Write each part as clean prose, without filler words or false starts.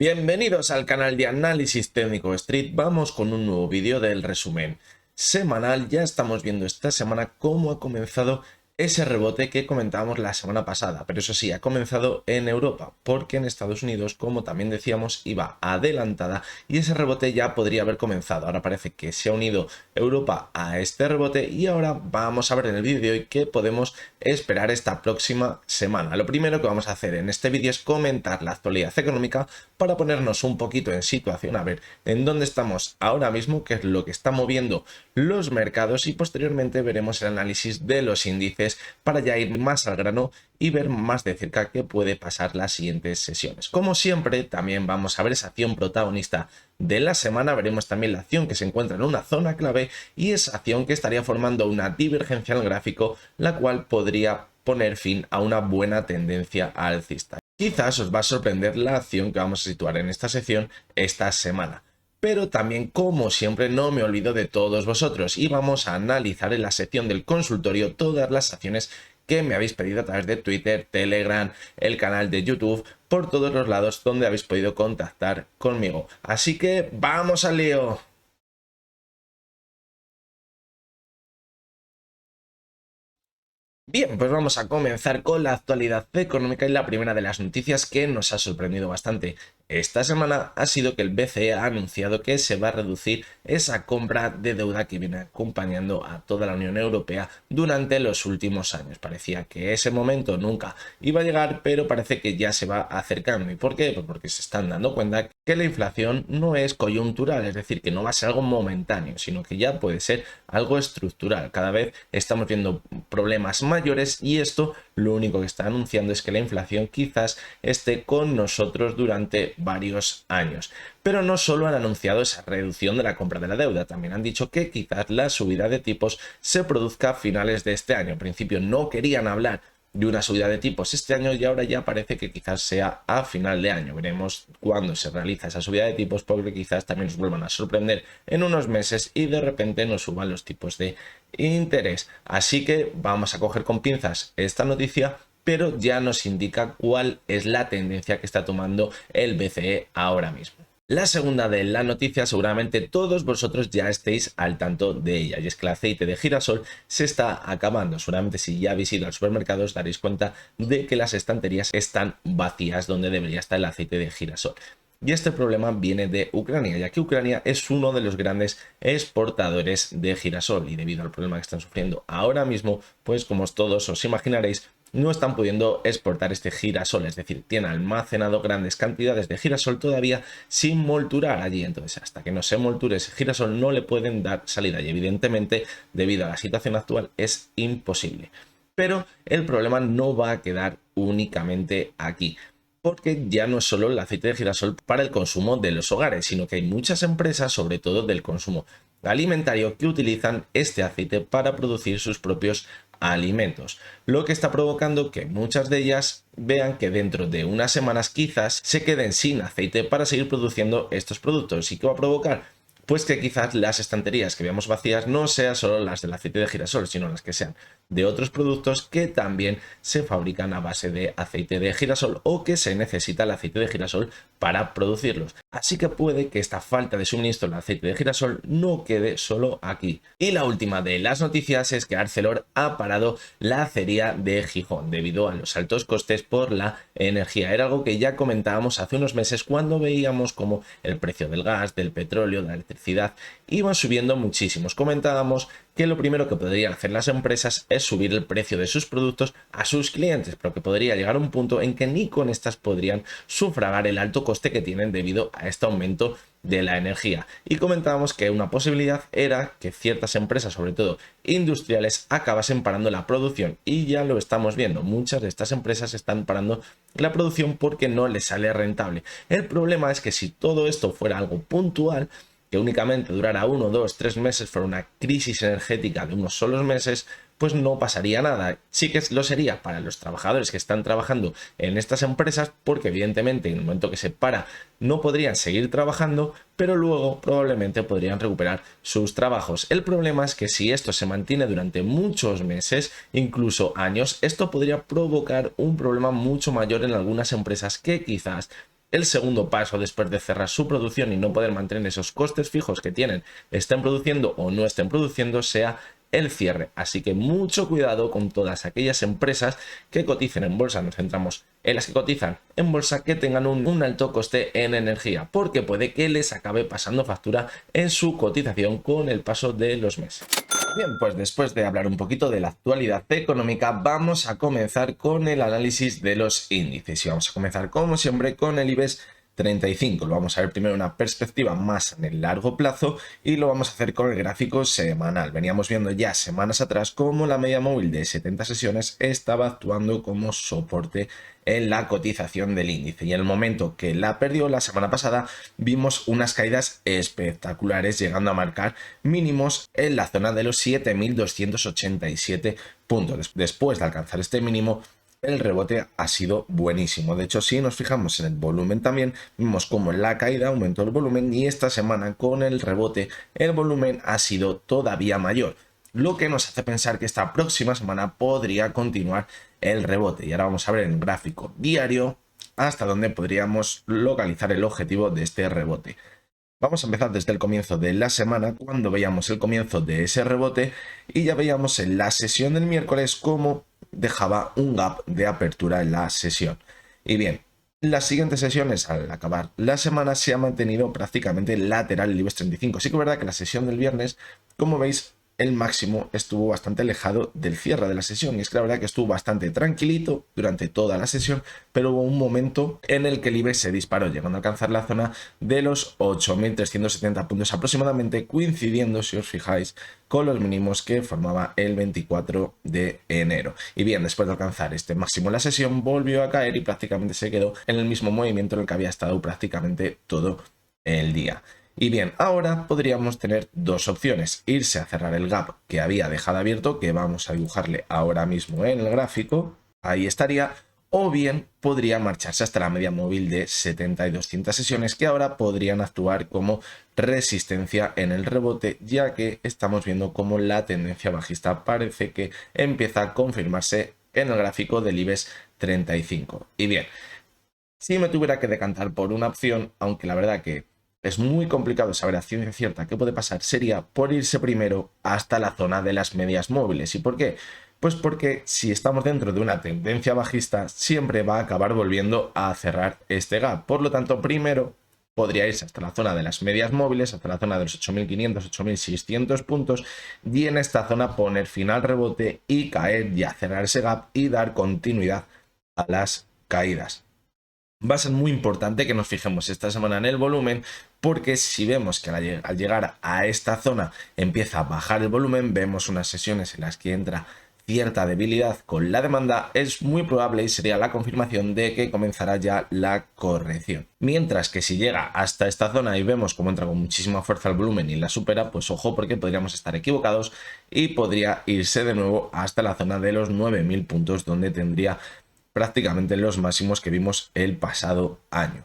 Bienvenidos al canal de Análisis Técnico Street. Vamos con un nuevo vídeo del resumen semanal. Ya estamos viendo esta semana cómo ha comenzado ese rebote que comentábamos la semana pasada, pero eso sí, ha comenzado en Europa, porque en Estados Unidos, como también decíamos, iba adelantada y ese rebote ya podría haber comenzado. Ahora parece que se ha unido Europa a este rebote y ahora vamos a ver en el vídeo de hoy qué podemos esperar esta próxima semana. Lo primero que vamos a hacer en este vídeo es comentar la actualidad económica para ponernos un poquito en situación, a ver en dónde estamos ahora mismo, qué es lo que está moviendo los mercados, y posteriormente veremos el análisis de los índices para ya ir más al grano y ver más de cerca qué puede pasar las siguientes sesiones. Como siempre, también vamos a ver esa acción protagonista de la semana, veremos también la acción que se encuentra en una zona clave y esa acción que estaría formando una divergencia en el gráfico, la cual podría poner fin a una buena tendencia alcista. Quizás os va a sorprender la acción que vamos a situar en esta sección esta semana. Pero también, como siempre, no me olvido de todos vosotros y vamos a analizar en la sección del consultorio todas las acciones que me habéis pedido a través de Twitter, Telegram, el canal de YouTube, por todos los lados donde habéis podido contactar conmigo. Así que ¡vamos al lío! Bien, pues vamos a comenzar con la actualidad económica, y la primera de las noticias que nos ha sorprendido bastante esta semana ha sido que el BCE ha anunciado que se va a reducir esa compra de deuda que viene acompañando a toda la Unión Europea durante los últimos años. Parecía que ese momento nunca iba a llegar, pero parece que ya se va acercando. ¿Y por qué? Pues porque se están dando cuenta que la inflación no es coyuntural, es decir, que no va a ser algo momentáneo, sino que ya puede ser algo estructural. Cada vez estamos viendo problemas mayores y esto lo único que está anunciando es que la inflación quizás esté con nosotros durante varios años. Pero no solo han anunciado esa reducción de la compra de la deuda, también han dicho que quizás la subida de tipos se produzca a finales de este año. En principio no querían hablar de una subida de tipos este año y ahora ya parece que quizás sea a final de año. Veremos cuándo se realiza esa subida de tipos, porque quizás también nos vuelvan a sorprender en unos meses y de repente nos suban los tipos de interés. Así que vamos a coger con pinzas esta noticia, pero ya nos indica cuál es la tendencia que está tomando el BCE ahora mismo. La segunda de la noticia, seguramente todos vosotros ya estéis al tanto de ella, y es que el aceite de girasol se está acabando. Seguramente si ya habéis ido al supermercado os daréis cuenta de que las estanterías están vacías donde debería estar el aceite de girasol. Y este problema viene de Ucrania, ya que Ucrania es uno de los grandes exportadores de girasol, y debido al problema que están sufriendo ahora mismo, pues como todos os imaginaréis, no están pudiendo exportar este girasol, es decir, tienen almacenado grandes cantidades de girasol todavía sin molturar allí. Entonces, hasta que no se molture ese girasol no le pueden dar salida, y evidentemente, debido a la situación actual, es imposible. Pero el problema no va a quedar únicamente aquí, porque ya no es solo el aceite de girasol para el consumo de los hogares, sino que hay muchas empresas, sobre todo del consumo alimentario, que utilizan este aceite para producir sus propios alimentos, lo que está provocando que muchas de ellas vean que dentro de unas semanas quizás se queden sin aceite para seguir produciendo estos productos. ¿Y qué va a provocar? Pues que quizás las estanterías que veamos vacías no sean solo las del aceite de girasol, sino las que sean de otros productos que también se fabrican a base de aceite de girasol o que se necesita el aceite de girasol para producirlos. Así que puede que esta falta de suministro del aceite de girasol no quede solo aquí. Y la última de las noticias es que Arcelor ha parado la acería de Gijón debido a los altos costes por la energía. Era algo que ya comentábamos hace unos meses cuando veíamos como el precio del gas, del petróleo, de la electricidad iban subiendo muchísimos. Comentábamos que lo primero que podrían hacer las empresas es subir el precio de sus productos a sus clientes, pero que podría llegar a un punto en que ni con estas podrían sufragar el alto coste que tienen debido a este aumento de la energía. Y comentábamos que una posibilidad era que ciertas empresas, sobre todo industriales, acabasen parando la producción, y ya lo estamos viendo. Muchas de estas empresas están parando la producción porque no les sale rentable. El problema es que si todo esto fuera algo puntual, que únicamente durara 1, 2, 3 meses, fuera una crisis energética de unos solos meses, pues no pasaría nada. Sí que lo sería para los trabajadores que están trabajando en estas empresas, porque evidentemente en el momento que se para no podrían seguir trabajando, pero luego probablemente podrían recuperar sus trabajos. El problema es que si esto se mantiene durante muchos meses, incluso años, esto podría provocar un problema mucho mayor en algunas empresas que quizás el segundo paso después de cerrar su producción y no poder mantener esos costes fijos que tienen, estén produciendo o no estén produciendo, sea el cierre. Así que mucho cuidado con todas aquellas empresas que coticen en bolsa. Nos centramos en las que cotizan en bolsa, que tengan un alto coste en energía, porque puede que les acabe pasando factura en su cotización con el paso de los meses. Bien, pues después de hablar un poquito de la actualidad económica, vamos a comenzar con el análisis de los índices. Y vamos a comenzar, como siempre, con el IBEX 35. Lo vamos a ver primero en una perspectiva más en el largo plazo y lo vamos a hacer con el gráfico semanal. Veníamos viendo ya semanas atrás cómo la media móvil de 70 sesiones estaba actuando como soporte en la cotización del índice, y en el momento que la perdió la semana pasada vimos unas caídas espectaculares, llegando a marcar mínimos en la zona de los 7.287 puntos. Después de alcanzar este mínimo, el rebote ha sido buenísimo. De hecho, si nos fijamos en el volumen también, vimos como en la caída aumentó el volumen, y esta semana con el rebote el volumen ha sido todavía mayor, lo que nos hace pensar que esta próxima semana podría continuar el rebote. Y ahora vamos a ver en el gráfico diario hasta dónde podríamos localizar el objetivo de este rebote. Vamos a empezar desde el comienzo de la semana, cuando veíamos el comienzo de ese rebote, y ya veíamos en la sesión del miércoles cómo dejaba un gap de apertura en la sesión. Y bien, las siguientes sesiones, al acabar la semana, se ha mantenido prácticamente lateral el IBEX 35. Sí que es verdad que la sesión del viernes, como veis, el máximo estuvo bastante alejado del cierre de la sesión, y es que la verdad que estuvo bastante tranquilito durante toda la sesión, pero hubo un momento en el que el IBEX se disparó, llegando a alcanzar la zona de los 8.370 puntos aproximadamente, coincidiendo, si os fijáis, con los mínimos que formaba el 24 de enero. Y bien, después de alcanzar este máximo en la sesión, volvió a caer y prácticamente se quedó en el mismo movimiento en el que había estado prácticamente todo el día. Y bien, ahora podríamos tener dos opciones: irse a cerrar el gap que había dejado abierto, que vamos a dibujarle ahora mismo en el gráfico, ahí estaría, o bien podría marcharse hasta la media móvil de 70 y 200 sesiones, que ahora podrían actuar como resistencia en el rebote, ya que estamos viendo como la tendencia bajista parece que empieza a confirmarse en el gráfico del IBEX 35. Y bien, si me tuviera que decantar por una opción, aunque la verdad que es muy complicado saber a ciencia cierta qué puede pasar, sería por irse primero hasta la zona de las medias móviles. ¿Y por qué? Pues porque si estamos dentro de una tendencia bajista, siempre va a acabar volviendo a cerrar este gap. Por lo tanto, primero podría irse hasta la zona de las medias móviles, hasta la zona de los 8.500, 8.600 puntos, y en esta zona poner fin al rebote y caer ya, cerrar ese gap y dar continuidad a las caídas. Va a ser muy importante que nos fijemos esta semana en el volumen, porque si vemos que al llegar a esta zona empieza a bajar el volumen, vemos unas sesiones en las que entra cierta debilidad con la demanda, es muy probable y sería la confirmación de que comenzará ya la corrección. Mientras que si llega hasta esta zona y vemos cómo entra con muchísima fuerza el volumen y la supera, pues ojo, porque podríamos estar equivocados y podría irse de nuevo hasta la zona de los 9.000 puntos, donde tendría prácticamente los máximos que vimos el pasado año.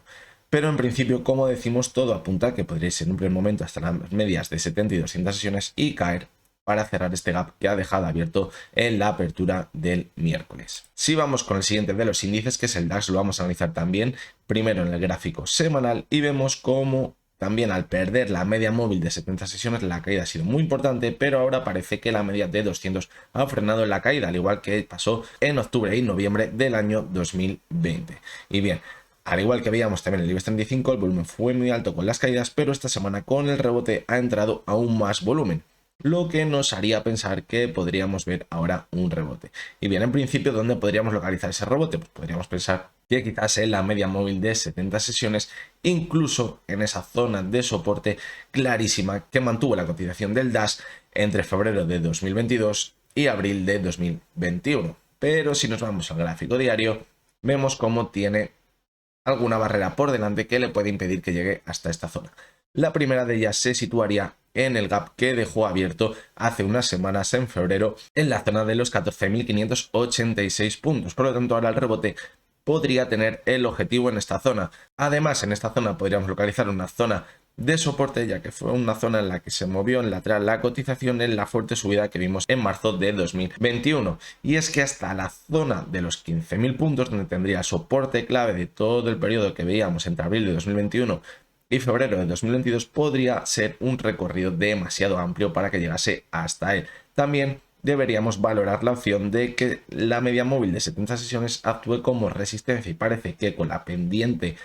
Pero en principio, como decimos, todo apunta a que podría ser en un primer momento hasta las medias de 70 y 200 sesiones y caer para cerrar este gap que ha dejado abierto en la apertura del miércoles. Si vamos con el siguiente de los índices, que es el DAX, lo vamos a analizar también primero en el gráfico semanal, y vemos cómo también al perder la media móvil de 70 sesiones la caída ha sido muy importante, pero ahora parece que la media de 200 ha frenado en la caída, al igual que pasó en octubre y noviembre del año 2020. Y bien, al igual que veíamos también en el IBEX 35, el volumen fue muy alto con las caídas, pero esta semana con el rebote ha entrado aún más volumen, lo que nos haría pensar que podríamos ver ahora un rebote. Y bien, en principio, ¿dónde podríamos localizar ese rebote? Pues podríamos pensar que quizás en la media móvil de 70 sesiones, incluso en esa zona de soporte clarísima que mantuvo la cotización del DAX entre febrero de 2022 y abril de 2021. Pero si nos vamos al gráfico diario, vemos cómo tiene alguna barrera por delante que le puede impedir que llegue hasta esta zona. La primera de ellas se situaría en el gap que dejó abierto hace unas semanas en febrero en la zona de los 14.586 puntos. Por lo tanto, ahora el rebote podría tener el objetivo en esta zona. Además, en esta zona podríamos localizar una zona de soporte, ya que fue una zona en la que se movió en lateral la cotización en la fuerte subida que vimos en marzo de 2021. Y es que hasta la zona de los 15.000 puntos, donde tendría soporte clave de todo el periodo que veíamos entre abril de 2021 y febrero de 2022, podría ser un recorrido demasiado amplio para que llegase hasta él. También deberíamos valorar la opción de que la media móvil de 70 sesiones actúe como resistencia, y parece que con la pendiente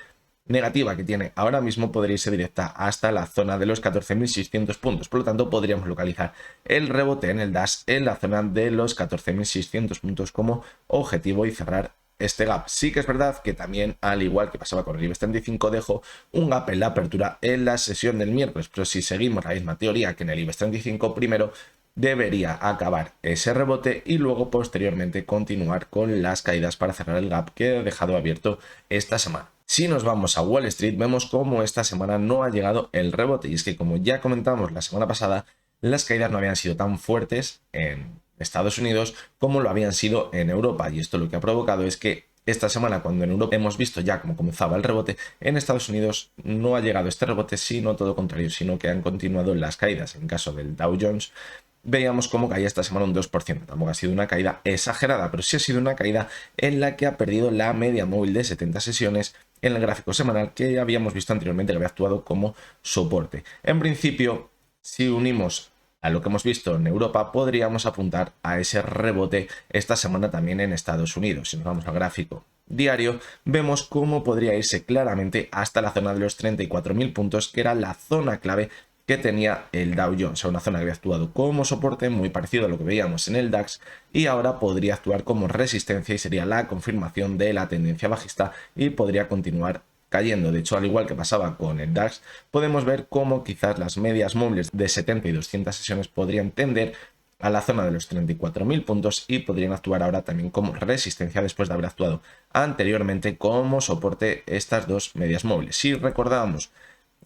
negativa que tiene ahora mismo podría irse directa hasta la zona de los 14.600 puntos. Por lo tanto, podríamos localizar el rebote en el DAX en la zona de los 14.600 puntos como objetivo y cerrar este gap. Sí que es verdad que también, al igual que pasaba con el IBEX 35, dejó un gap en la apertura en la sesión del miércoles, pero si seguimos la misma teoría que en el IBEX 35, primero debería acabar ese rebote y luego posteriormente continuar con las caídas para cerrar el gap que he dejado abierto esta semana. Si nos vamos a Wall Street, vemos cómo esta semana no ha llegado el rebote, y es que, como ya comentamos la semana pasada, las caídas no habían sido tan fuertes en Estados Unidos como lo habían sido en Europa, y esto lo que ha provocado es que esta semana, cuando en Europa hemos visto ya cómo comenzaba el rebote, en Estados Unidos no ha llegado este rebote, sino todo lo contrario, sino que han continuado las caídas. En caso del Dow Jones, veíamos cómo caía esta semana un 2%. Tampoco ha sido una caída exagerada, pero sí ha sido una caída en la que ha perdido la media móvil de 70 sesiones en el gráfico semanal que habíamos visto anteriormente, que había actuado como soporte. En principio, si unimos a lo que hemos visto en Europa, podríamos apuntar a ese rebote esta semana también en Estados Unidos. Si nos vamos al gráfico diario, vemos cómo podría irse claramente hasta la zona de los 34.000 puntos, que era la zona clave que tenía el Dow Jones, una zona que había actuado como soporte muy parecido a lo que veíamos en el DAX, y ahora podría actuar como resistencia y sería la confirmación de la tendencia bajista y podría continuar cayendo. De hecho, al igual que pasaba con el DAX, podemos ver cómo quizás las medias móviles de 70 y 200 sesiones podrían tender a la zona de los 34.000 puntos y podrían actuar ahora también como resistencia después de haber actuado anteriormente como soporte estas dos medias móviles. Si recordamos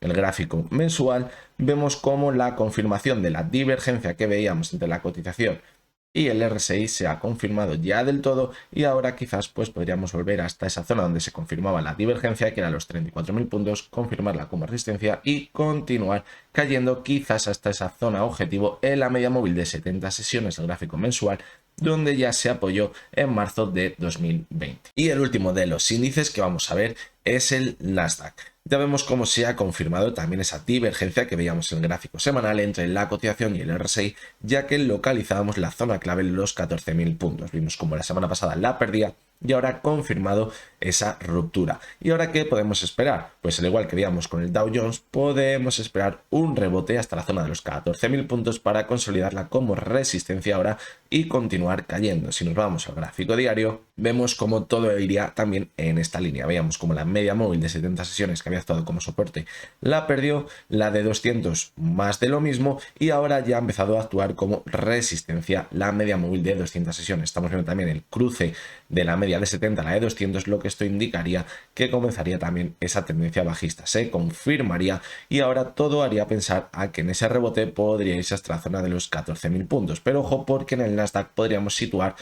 el gráfico mensual, vemos cómo la confirmación de la divergencia que veíamos entre la cotización y el RSI se ha confirmado ya del todo, y ahora quizás pues podríamos volver hasta esa zona donde se confirmaba la divergencia, que era los 34.000 puntos, confirmarla como resistencia y continuar cayendo quizás hasta esa zona objetivo en la media móvil de 70 sesiones del gráfico mensual, donde ya se apoyó en marzo de 2020. Y el último de los índices que vamos a ver es el Nasdaq. Ya vemos cómo se ha confirmado también esa divergencia que veíamos en el gráfico semanal entre la cotización y el RSI, ya que localizábamos la zona clave en los 14.000 puntos. Vimos como la semana pasada la perdía y ahora ha confirmado esa ruptura. ¿Y ahora qué podemos esperar? Pues al igual que veíamos con el Dow Jones, podemos esperar un rebote hasta la zona de los 14.000 puntos para consolidarla como resistencia ahora y continuar cayendo. Si nos vamos al gráfico diario, vemos como todo iría también en esta línea. Veíamos como la media móvil de 70 sesiones que había actuado como soporte la perdió, la de 200 más de lo mismo, y ahora ya ha empezado a actuar como resistencia la media móvil de 200 sesiones. Estamos viendo también el cruce de la media de 70 a la de 200, lo que esto indicaría que comenzaría también esa tendencia bajista, se confirmaría, y ahora todo haría pensar a que en ese rebote podría irse hasta la zona de los 14.000 puntos. Pero ojo, porque en el Nasdaq podríamos situar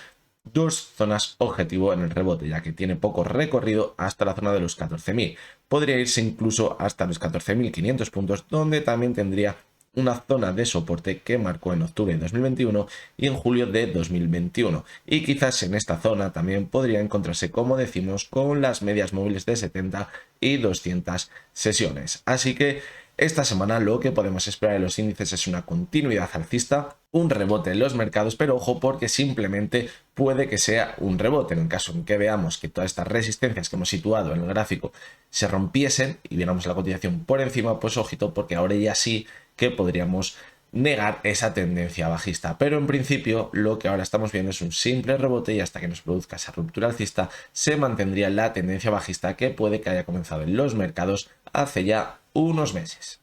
dos zonas objetivo en el rebote, ya que tiene poco recorrido hasta la zona de los 14.000. Podría irse incluso hasta los 14.500 puntos, donde también tendría una zona de soporte que marcó en octubre de 2021 y en julio de 2021. Y quizás en esta zona también podría encontrarse, como decimos, con las medias móviles de 70 y 200 sesiones. Así que esta semana lo que podemos esperar de los índices es una continuidad alcista, un rebote en los mercados, pero ojo, porque simplemente puede que sea un rebote. En el caso en que veamos que todas estas resistencias que hemos situado en el gráfico se rompiesen y viéramos la cotización por encima, pues ojito, porque ahora ya sí que podríamos negar esa tendencia bajista. Pero en principio lo que ahora estamos viendo es un simple rebote, y hasta que nos produzca esa ruptura alcista se mantendría la tendencia bajista que puede que haya comenzado en los mercados hace ya unos meses.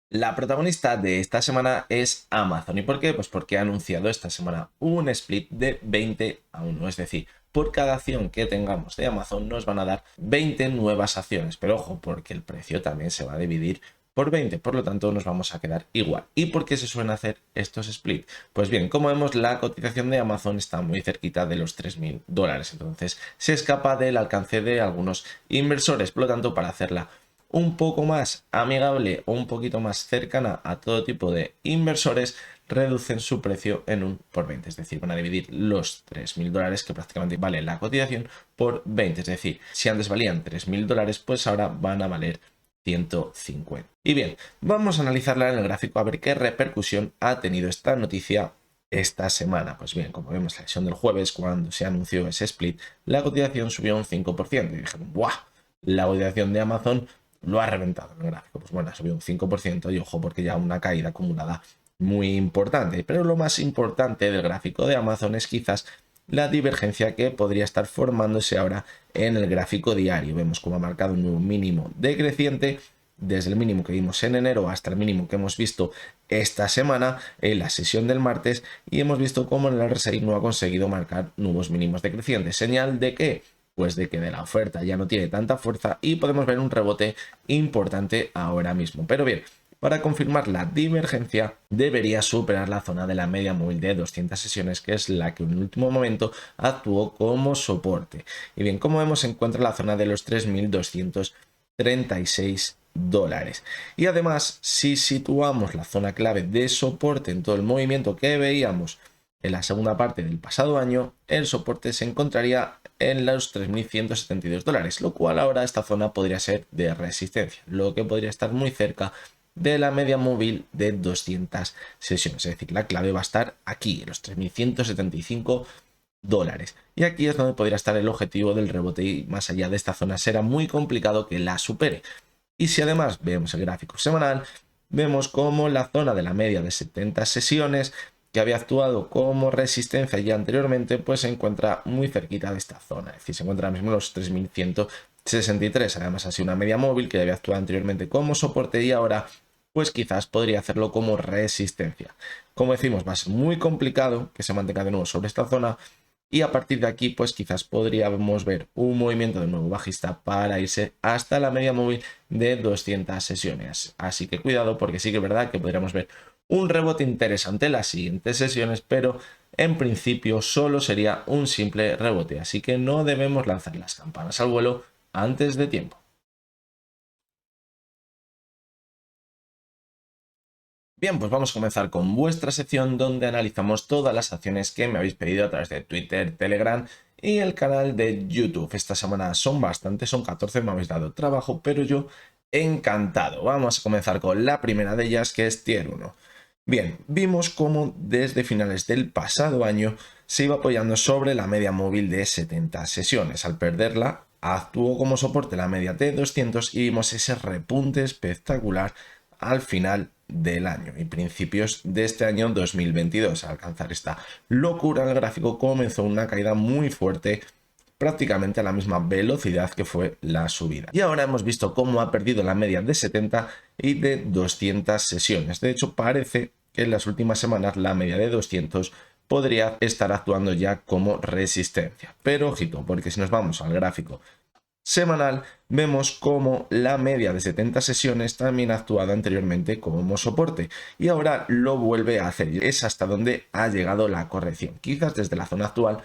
La protagonista de esta semana es Amazon. ¿Y por qué? Pues porque ha anunciado esta semana un split de 20-1. Es decir, por cada acción que tengamos de Amazon nos van a dar 20 nuevas acciones. Pero ojo, porque el precio también se va a dividir por 20, por lo tanto nos vamos a quedar igual. ¿Y por qué se suelen hacer estos split? Pues bien, como vemos, la cotización de Amazon está muy cerquita de los $3.000, entonces se escapa del alcance de algunos inversores, por lo tanto, para hacerla un poco más amigable o un poquito más cercana a todo tipo de inversores, reducen su precio en un por 20, es decir, van a dividir los $3.000 que prácticamente vale la cotización por 20, es decir, si antes valían $3.000, pues ahora van a valer 150. Y bien, vamos a analizarla en el gráfico a ver qué repercusión ha tenido esta noticia esta semana. Pues bien, como vemos la sesión del jueves, cuando se anunció ese split, la cotización subió un 5% y dijeron, ¡buah! La cotización de Amazon lo ha reventado en el gráfico. Pues bueno, ha subido un 5% y ojo, porque ya una caída acumulada muy importante. Pero lo más importante del gráfico de Amazon es quizás la divergencia que podría estar formándose ahora en el gráfico diario. Vemos cómo ha marcado un nuevo mínimo decreciente desde el mínimo que vimos en enero hasta el mínimo que hemos visto esta semana en la sesión del martes, y hemos visto cómo el RSI no ha conseguido marcar nuevos mínimos decrecientes. ¿Señal de qué? Pues de que de la oferta ya no tiene tanta fuerza y podemos ver un rebote importante ahora mismo. Pero bien, para confirmar la divergencia debería superar la zona de la media móvil de 200 sesiones, que es la que en el último momento actuó como soporte. Y bien, como vemos, se encuentra la zona de los $3.236. Y además, si situamos la zona clave de soporte en todo el movimiento que veíamos en la segunda parte del pasado año, el soporte se encontraría en los $3.172, lo cual ahora esta zona podría ser de resistencia, lo que podría estar muy cerca de la media móvil de 200 sesiones. Es decir, la clave va a estar aquí, en los $3.175. Y aquí es donde podría estar el objetivo del rebote, y más allá de esta zona será muy complicado que la supere. Y si además vemos el gráfico semanal, vemos como la zona de la media de 70 sesiones, que había actuado como resistencia ya anteriormente, pues se encuentra muy cerquita de esta zona. Es decir, se encuentra ahora mismo en los 3.163. Además ha sido una media móvil que había actuado anteriormente como soporte y ahora pues quizás podría hacerlo como resistencia. Como decimos, va a ser muy complicado que se mantenga de nuevo sobre esta zona, y a partir de aquí pues quizás podríamos ver un movimiento de nuevo bajista para irse hasta la media móvil de 200 sesiones. Así que cuidado, porque sí que es verdad que podríamos ver un rebote interesante en las siguientes sesiones, pero en principio solo sería un simple rebote, así que no debemos lanzar las campanas al vuelo antes de tiempo. Bien, pues vamos a comenzar con vuestra sección donde analizamos todas las acciones que me habéis pedido a través de Twitter, Telegram y el canal de YouTube. Esta semana son bastantes, son 14, me habéis dado trabajo, pero yo encantado. Vamos a comenzar con la primera de ellas, que es Tier 1. Bien, vimos cómo desde finales del pasado año se iba apoyando sobre la media móvil de 70 sesiones. Al perderla, actuó como soporte la media de 200 y vimos ese repunte espectacular al final del año y principios de este año 2022. Al alcanzar esta locura, el gráfico comenzó una caída muy fuerte, prácticamente a la misma velocidad que fue la subida. Y ahora hemos visto cómo ha perdido la media de 70 y de 200 sesiones. De hecho, parece que en las últimas semanas la media de 200 podría estar actuando ya como resistencia. Pero ojito, porque si nos vamos al gráfico semanal, vemos como la media de 70 sesiones también ha actuado anteriormente como soporte y ahora lo vuelve a hacer. Es hasta donde ha llegado la corrección. Quizás desde la zona actual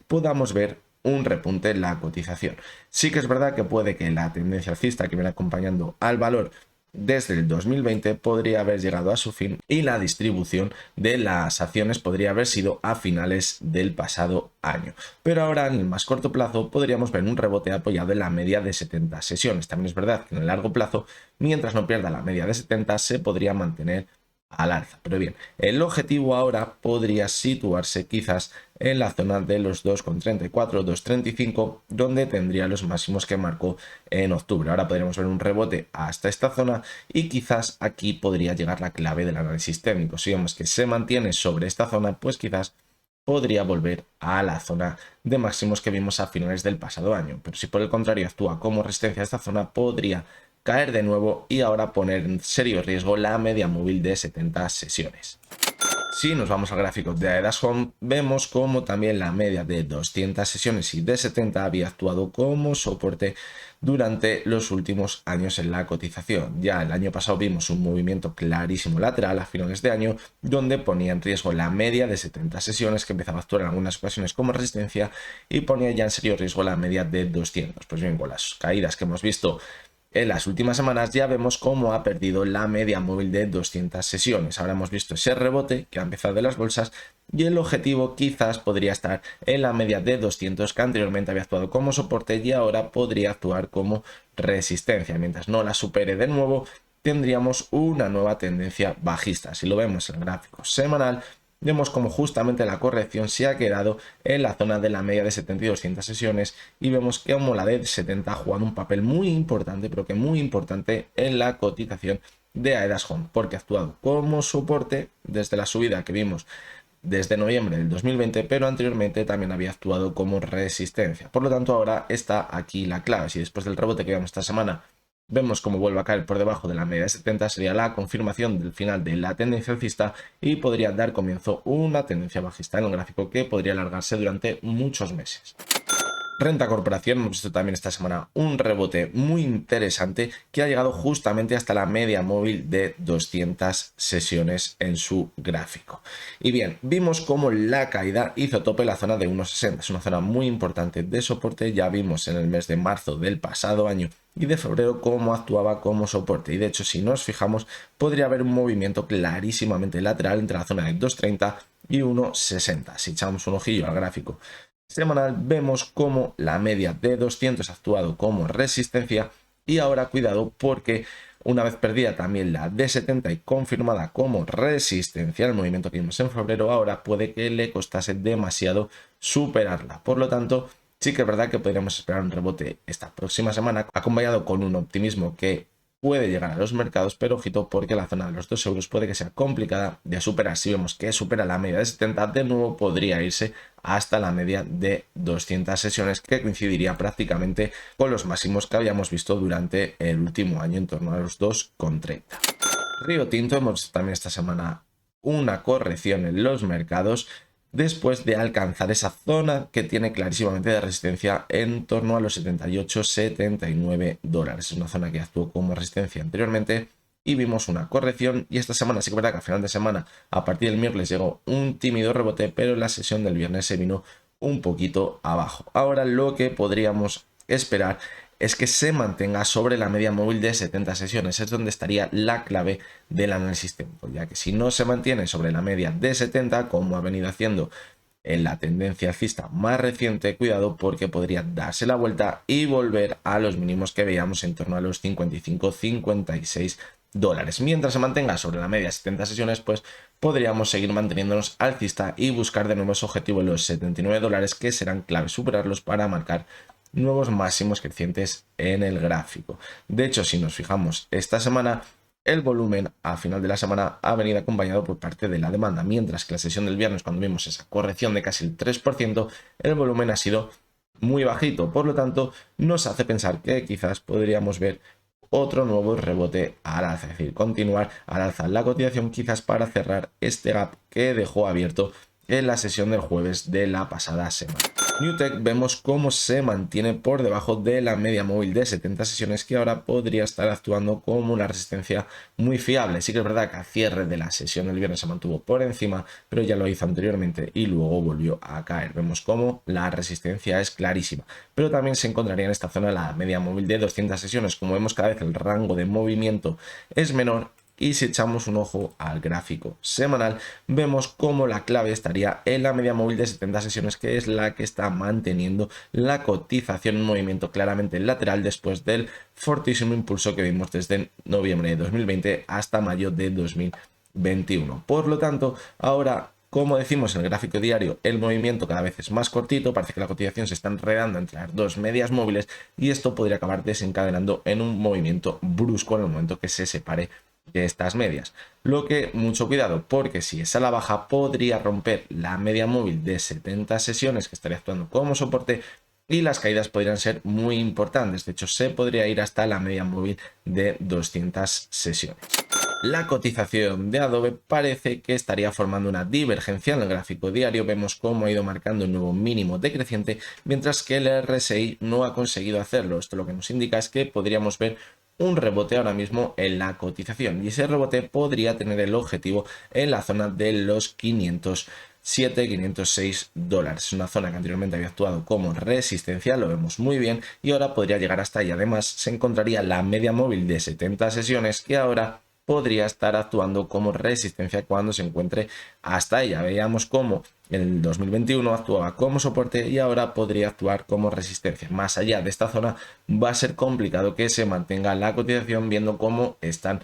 podamos ver un repunte en la cotización. Sí que es verdad que puede que la tendencia alcista que viene acompañando al valor desde el 2020 podría haber llegado a su fin y la distribución de las acciones podría haber sido a finales del pasado año. Pero ahora en el más corto plazo podríamos ver un rebote apoyado en la media de 70 sesiones. También es verdad que en el largo plazo, mientras no pierda la media de 70, se podría mantener al alza. Pero bien, el objetivo ahora podría situarse quizás en la zona de los 2,34, 2,35, donde tendría los máximos que marcó en octubre. Ahora podríamos ver un rebote hasta esta zona y quizás aquí podría llegar la clave del análisis técnico. Si vemos que se mantiene sobre esta zona, pues quizás podría volver a la zona de máximos que vimos a finales del pasado año. Pero si por el contrario actúa como resistencia a esta zona, podría caer de nuevo y ahora poner en serio riesgo la media móvil de 70 sesiones. Si nos vamos al gráfico de AEDAS Home, vemos como también la media de 200 sesiones y de 70 había actuado como soporte durante los últimos años en la cotización. Ya el año pasado vimos un movimiento clarísimo lateral a finales de año, donde ponía en riesgo la media de 70 sesiones, que empezaba a actuar en algunas ocasiones como resistencia, y ponía ya en serio riesgo la media de 200. Pues bien, con las caídas que hemos visto en las últimas semanas, ya vemos cómo ha perdido la media móvil de 200 sesiones. Ahora hemos visto ese rebote que ha empezado de las bolsas, y el objetivo quizás podría estar en la media de 200, que anteriormente había actuado como soporte y ahora podría actuar como resistencia. Mientras no la supere de nuevo, tendríamos una nueva tendencia bajista. Si lo vemos en el gráfico semanal, vemos como justamente la corrección se ha quedado en la zona de la media de 70 y 200 sesiones, y vemos que como la de 70 ha jugado un papel muy importante, pero que muy importante en la cotización de AEDAS Home, porque ha actuado como soporte desde la subida que vimos desde noviembre del 2020, pero anteriormente también había actuado como resistencia. Por lo tanto, ahora está aquí la clave. Si después del rebote que vemos esta semana vemos cómo vuelve a caer por debajo de la media de 70, sería la confirmación del final de la tendencia alcista y podría dar comienzo una tendencia bajista en el gráfico que podría alargarse durante muchos meses. Renta Corporación, hemos visto también esta semana un rebote muy interesante que ha llegado justamente hasta la media móvil de 200 sesiones en su gráfico. Y bien, vimos cómo la caída hizo tope la zona de 1,60, es una zona muy importante de soporte. Ya vimos en el mes de marzo del pasado año y de febrero cómo actuaba como soporte, y de hecho si nos fijamos podría haber un movimiento clarísimamente lateral entre la zona de 2,30 y 1,60. Si echamos un ojillo al gráfico semanal, vemos como la media de 200 ha actuado como resistencia, y ahora cuidado porque una vez perdida también la de 70 y confirmada como resistencia, el movimiento que vimos en febrero, ahora puede que le costase demasiado superarla. Por lo tanto, sí que es verdad que podríamos esperar un rebote esta próxima semana, acompañado con un optimismo que puede llegar a los mercados, pero ojito porque la zona de los 2 euros puede que sea complicada de superar. Si vemos que supera la media de 70, de nuevo podría irse hasta la media de 200 sesiones, que coincidiría prácticamente con los máximos que habíamos visto durante el último año, en torno a los 2,30. Río Tinto, hemos visto también esta semana una corrección en los mercados después de alcanzar esa zona que tiene clarísimamente de resistencia en torno a los 78-79 dólares. Es una zona que actuó como resistencia anteriormente y vimos una corrección, y esta semana sí que es verdad que a final de semana, a partir del miércoles, llegó un tímido rebote, pero en la sesión del viernes se vino un poquito abajo. Ahora lo que podríamos esperar es que se mantenga sobre la media móvil de 70 sesiones. Es donde estaría la clave del análisis técnico, ya que si no se mantiene sobre la media de 70, como ha venido haciendo en la tendencia alcista más reciente, cuidado porque podría darse la vuelta y volver a los mínimos que veíamos en torno a los 55-56 dólares. Mientras se mantenga sobre la media de 70 sesiones, pues podríamos seguir manteniéndonos alcista y buscar de nuevo ese objetivo en los 79 dólares, que serán clave superarlos para marcar nuevos máximos crecientes en el gráfico. De hecho, si nos fijamos esta semana, el volumen a final de la semana ha venido acompañado por parte de la demanda, mientras que la sesión del viernes, cuando vimos esa corrección de casi el 3%, el volumen ha sido muy bajito. Por lo tanto, nos hace pensar que quizás podríamos ver otro nuevo rebote al alza, es decir, continuar al alza la cotización, quizás para cerrar este gap que dejó abierto en la sesión del jueves de la pasada semana. Newtek, vemos cómo se mantiene por debajo de la media móvil de 70 sesiones, que ahora podría estar actuando como una resistencia muy fiable. Sí que es verdad que al cierre de la sesión del viernes se mantuvo por encima, pero ya lo hizo anteriormente y luego volvió a caer. Vemos cómo la resistencia es clarísima, pero también se encontraría en esta zona la media móvil de 200 sesiones. Como vemos, cada vez el rango de movimiento es menor, y si echamos un ojo al gráfico semanal, vemos cómo la clave estaría en la media móvil de 70 sesiones, que es la que está manteniendo la cotización en movimiento claramente lateral después del fortísimo impulso que vimos desde noviembre de 2020 hasta mayo de 2021. Por lo tanto, ahora, como decimos en el gráfico diario, el movimiento cada vez es más cortito, parece que la cotización se está enredando entre las dos medias móviles, y esto podría acabar desencadenando en un movimiento brusco en el momento que se separe de estas medias. Lo que mucho cuidado, porque si es a la baja podría romper la media móvil de 70 sesiones, que estaría actuando como soporte, y las caídas podrían ser muy importantes. De hecho, se podría ir hasta la media móvil de 200 sesiones. La cotización de Adobe parece que estaría formando una divergencia en el gráfico diario. Vemos cómo ha ido marcando un nuevo mínimo decreciente, mientras que el RSI no ha conseguido hacerlo. Esto lo que nos indica es que podríamos ver un rebote ahora mismo en la cotización, y ese rebote podría tener el objetivo en la zona de los 506 dólares. Es una zona que anteriormente había actuado como resistencia, lo vemos muy bien, y ahora podría llegar hasta ahí. Además, se encontraría la media móvil de 70 sesiones, que ahora podría estar actuando como resistencia cuando se encuentre hasta ella. Veíamos cómo en el 2021 actuaba como soporte y ahora podría actuar como resistencia. Más allá de esta zona va a ser complicado que se mantenga la cotización viendo cómo están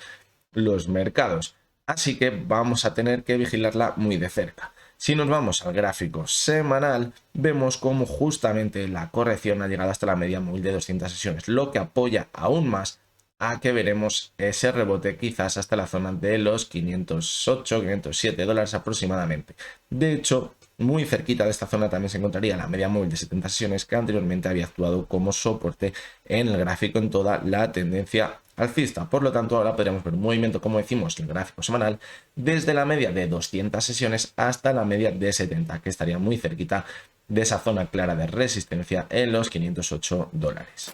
los mercados. Así que vamos a tener que vigilarla muy de cerca. Si nos vamos al gráfico semanal, vemos cómo justamente la corrección ha llegado hasta la media móvil de 200 sesiones, lo que apoya aún más a que veremos ese rebote quizás hasta la zona de los 508, 507 dólares aproximadamente. De hecho, muy cerquita de esta zona también se encontraría la media móvil de 70 sesiones, que anteriormente había actuado como soporte en el gráfico en toda la tendencia alcista. Por lo tanto, ahora podríamos ver un movimiento, como decimos, en el gráfico semanal, desde la media de 200 sesiones hasta la media de 70, que estaría muy cerquita de esa zona clara de resistencia en los 508 dólares.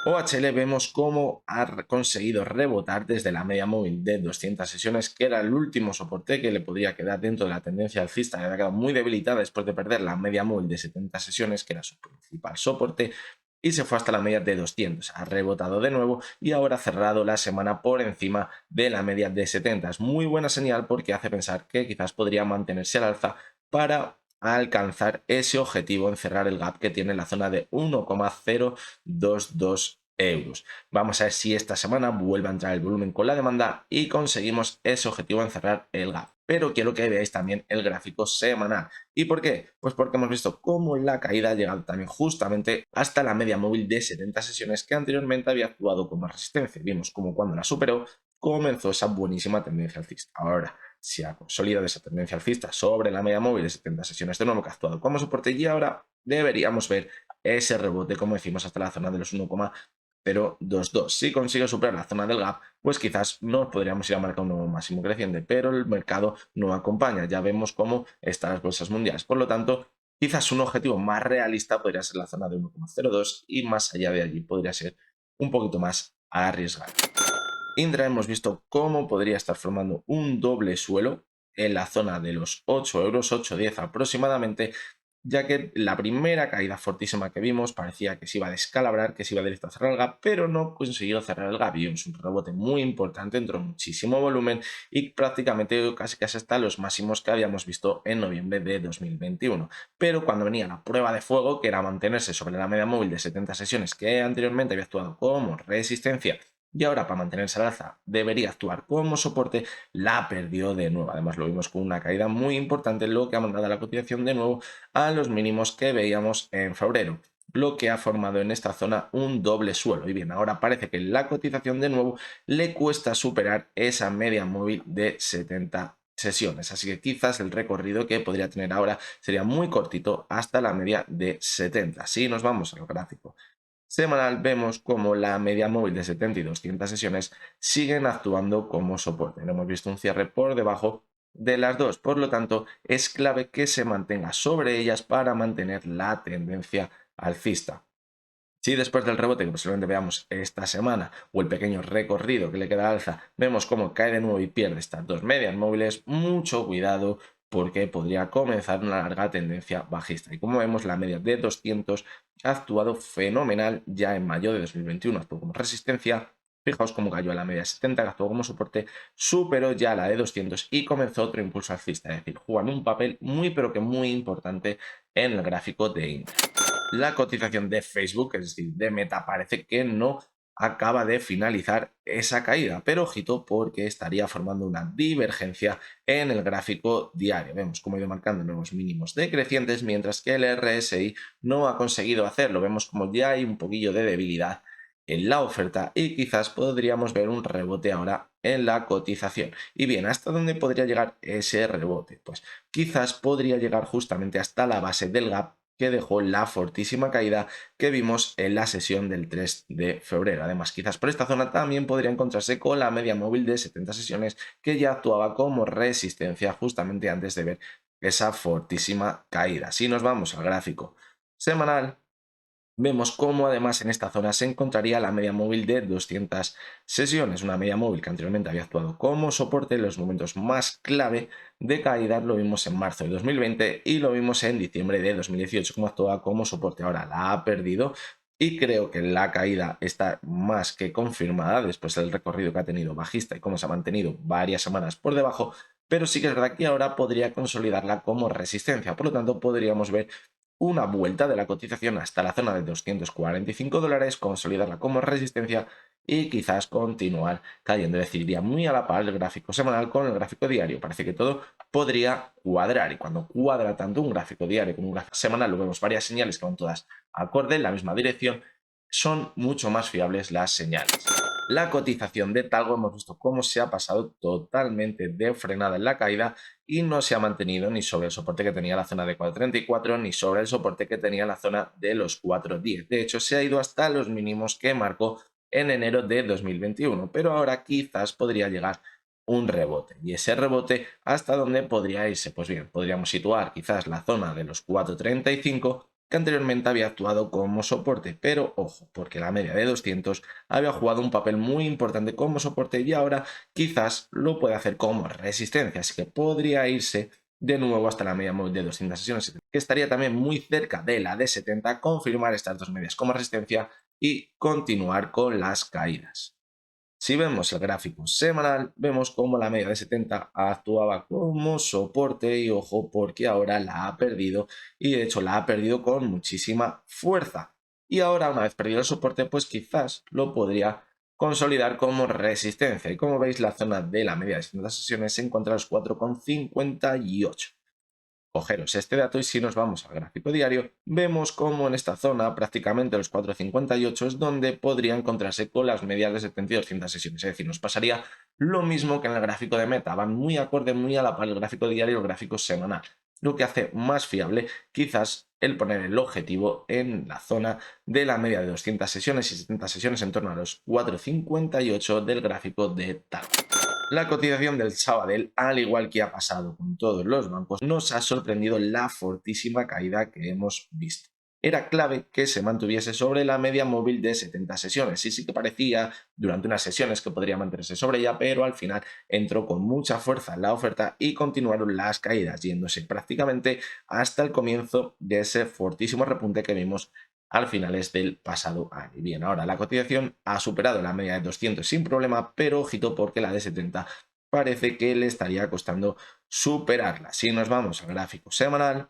OHL vemos cómo ha conseguido rebotar desde la media móvil de 200 sesiones, que era el último soporte que le podría quedar dentro de la tendencia alcista, que había quedado muy debilitada después de perder la media móvil de 70 sesiones, que era su principal soporte, y se fue hasta la media de 200. Ha rebotado de nuevo y ahora ha cerrado la semana por encima de la media de 70. Es muy buena señal porque hace pensar que quizás podría mantenerse al alza para alcanzar ese objetivo en cerrar el gap que tiene en la zona de 1,022 euros. Vamos a ver si esta semana vuelve a entrar el volumen con la demanda y conseguimos ese objetivo en cerrar el gap. Pero quiero que veáis también el gráfico semanal. ¿Y por qué? Pues porque hemos visto cómo la caída ha llegado también justamente hasta la media móvil de 70 sesiones, que anteriormente había actuado como resistencia. Vimos cómo cuando la superó comenzó esa buenísima tendencia alcista. Ahora se ha consolidado esa tendencia alcista sobre la media móvil de 70 sesiones de nuevo, que ha actuado como soporte, y ahora deberíamos ver ese rebote, como decimos, hasta la zona de los 1,022. Si consigue superar la zona del gap, pues quizás no podríamos ir a marcar un nuevo máximo creciente, pero el mercado no acompaña. Ya vemos cómo están las bolsas mundiales. Por lo tanto, quizás un objetivo más realista podría ser la zona de 1,02, y más allá de allí podría ser un poquito más arriesgado. Indra hemos visto cómo podría estar formando un doble suelo en la zona de los 8 euros, 8,10 aproximadamente, ya que la primera caída fortísima que vimos parecía que se iba a descalabrar, que se iba directo a cerrar el gap, pero no consiguió cerrar el gap, y es un rebote muy importante, entró muchísimo volumen y prácticamente casi hasta los máximos que habíamos visto en noviembre de 2021. Pero cuando venía la prueba de fuego, que era mantenerse sobre la media móvil de 70 sesiones, que anteriormente había actuado como resistencia y ahora para mantenerse al alza debería actuar como soporte, la perdió de nuevo. Además lo vimos con una caída muy importante, lo que ha mandado a la cotización de nuevo a los mínimos que veíamos en febrero, lo que ha formado en esta zona un doble suelo. Y bien, ahora parece que la cotización de nuevo le cuesta superar esa media móvil de 70 sesiones, así que quizás el recorrido que podría tener ahora sería muy cortito hasta la media de 70. Si nos vamos al gráfico semanal, vemos como la media móvil de 70 y 200 sesiones siguen actuando como soporte. No hemos visto un cierre por debajo de las dos, por lo tanto es clave que se mantenga sobre ellas para mantener la tendencia alcista. Si después del rebote que posiblemente veamos esta semana, o el pequeño recorrido que le queda al alza, vemos cómo cae de nuevo y pierde estas dos medias móviles, mucho cuidado porque podría comenzar una larga tendencia bajista. Y como vemos, la media de 200 ha actuado fenomenal ya en mayo de 2021, actuó como resistencia. Fijaos cómo cayó a la media 70, que actuó como soporte, superó ya la de 200 y comenzó otro impulso alcista, es decir, jugando un papel muy pero que muy importante en el gráfico de Indra. La cotización de Facebook, es decir, de Meta, parece que no acaba de finalizar esa caída, pero ojito porque estaría formando una divergencia en el gráfico diario. Vemos cómo ha ido marcando nuevos mínimos decrecientes, mientras que el RSI no ha conseguido hacerlo. Vemos como ya hay un poquillo de debilidad en la oferta y quizás podríamos ver un rebote ahora en la cotización. Y bien, ¿hasta dónde podría llegar ese rebote? Pues quizás podría llegar justamente hasta la base del gap que dejó la fortísima caída que vimos en la sesión del 3 de febrero. Además, quizás por esta zona también podría encontrarse con la media móvil de 70 sesiones que ya actuaba como resistencia justamente antes de ver esa fortísima caída. Si nos vamos al gráfico semanal, vemos cómo además en esta zona se encontraría la media móvil de 200 sesiones, una media móvil que anteriormente había actuado como soporte en los momentos más clave de caída. Lo vimos en marzo de 2020 y lo vimos en diciembre de 2018 como actuaba como soporte. Ahora la ha perdido y creo que la caída está más que confirmada después del recorrido que ha tenido bajista y cómo se ha mantenido varias semanas por debajo, pero sí que es verdad que ahora podría consolidarla como resistencia. Por lo tanto, podríamos ver una vuelta de la cotización hasta la zona de $245, consolidarla como resistencia y quizás continuar cayendo. Es decir, iría muy a la par el gráfico semanal con el gráfico diario. Parece que todo podría cuadrar, y cuando cuadra tanto un gráfico diario como un gráfico semanal, lo vemos varias señales que van todas acorde en la misma dirección, son mucho más fiables las señales. La cotización de Talgo hemos visto cómo se ha pasado totalmente de frenada en la caída y no se ha mantenido ni sobre el soporte que tenía la zona de 4.34 ni sobre el soporte que tenía la zona de los 4.10. De hecho, se ha ido hasta los mínimos que marcó en enero de 2021, pero ahora quizás podría llegar un rebote. ¿Y ese rebote hasta dónde podría irse? Pues bien, podríamos situar quizás la zona de los 4.35, que anteriormente había actuado como soporte, pero ojo, porque la media de 200 había jugado un papel muy importante como soporte y ahora quizás lo puede hacer como resistencia, así que podría irse de nuevo hasta la media móvil de 200 sesiones, que estaría también muy cerca de la de 70, confirmar estas dos medias como resistencia y continuar con las caídas. Si vemos el gráfico semanal, vemos cómo la media de 70 actuaba como soporte y ojo porque ahora la ha perdido, y de hecho la ha perdido con muchísima fuerza. Y ahora, una vez perdido el soporte, pues quizás lo podría consolidar como resistencia. Y como veis, la zona de la media de 70 sesiones se encuentra a los 4,58. Cogeros este dato y si nos vamos al gráfico diario, vemos cómo en esta zona, prácticamente los 4,58, es donde podría encontrarse con las medias de 70 y 200 sesiones. Es decir, nos pasaría lo mismo que en el gráfico de meta, van muy acorde, muy a la par el gráfico diario y el gráfico semanal, lo que hace más fiable quizás el poner el objetivo en la zona de la media de 200 sesiones y 70 sesiones en torno a los 4,58 del gráfico de TARO. La cotización del Sabadell, al igual que ha pasado con todos los bancos, nos ha sorprendido la fortísima caída que hemos visto. Era clave que se mantuviese sobre la media móvil de 70 sesiones, y sí que parecía durante unas sesiones que podría mantenerse sobre ella, pero al final entró con mucha fuerza en la oferta y continuaron las caídas, yéndose prácticamente hasta el comienzo de ese fortísimo repunte que vimos al finales del pasado año. Y bien, ahora la cotización ha superado la media de 200 sin problema, pero ojito porque la de 70 parece que le estaría costando superarla. Si nos vamos al gráfico semanal,